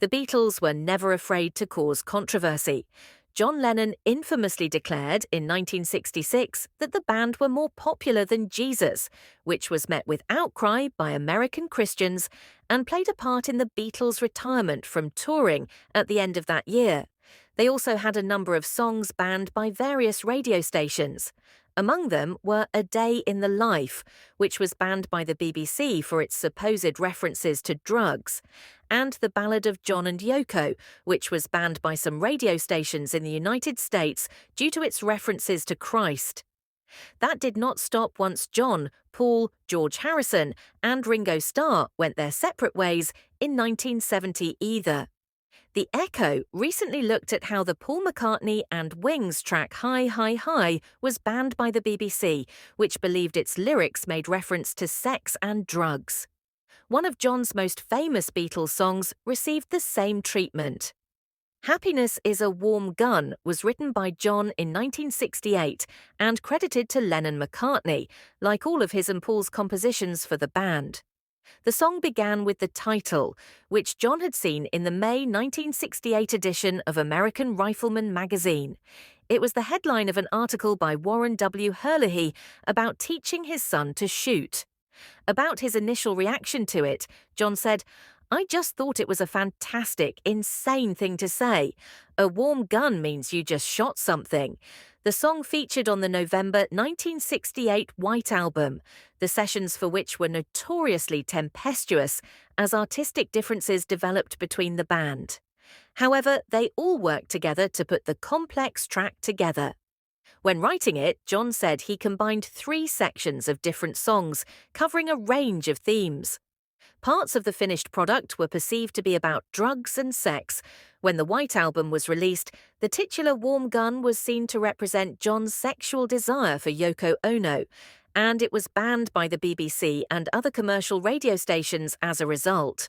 The Beatles were never afraid to cause controversy. John Lennon infamously declared in 1966 that the band were more popular than Jesus, which was met with outcry by American Christians and played a part in the Beatles' retirement from touring at the end of that year. They also had a number of songs banned by various radio stations. Among them were A Day in the Life, which was banned by the BBC for its supposed references to drugs, and The Ballad of John and Yoko, which was banned by some radio stations in the United States due to its references to Christ. That did not stop once John, Paul, George Harrison, and Ringo Starr went their separate ways in 1970 either. The Echo recently looked at how the Paul McCartney and Wings track Hi, Hi, Hi was banned by the BBC, which believed its lyrics made reference to sex and drugs. One of John's most famous Beatles songs received the same treatment. Happiness is a Warm Gun was written by John in 1968 and credited to Lennon-McCartney, like all of his and Paul's compositions for the band. The song began with the title, which John had seen in the May 1968 edition of American Rifleman magazine. It was the headline of an article by Warren W. Herlihy about teaching his son to shoot. About his initial reaction to it, John said, "I just thought it was a fantastic, insane thing to say. A warm gun means you just shot something." The song featured on the November 1968 White Album, the sessions for which were notoriously tempestuous as artistic differences developed between the band. However, they all worked together to put the complex track together. When writing it, John said he combined 3 sections of different songs, covering a range of themes. Parts of the finished product were perceived to be about drugs and sex. When the White Album was released, the titular Warm Gun was seen to represent John's sexual desire for Yoko Ono, and it was banned by the BBC and other commercial radio stations as a result.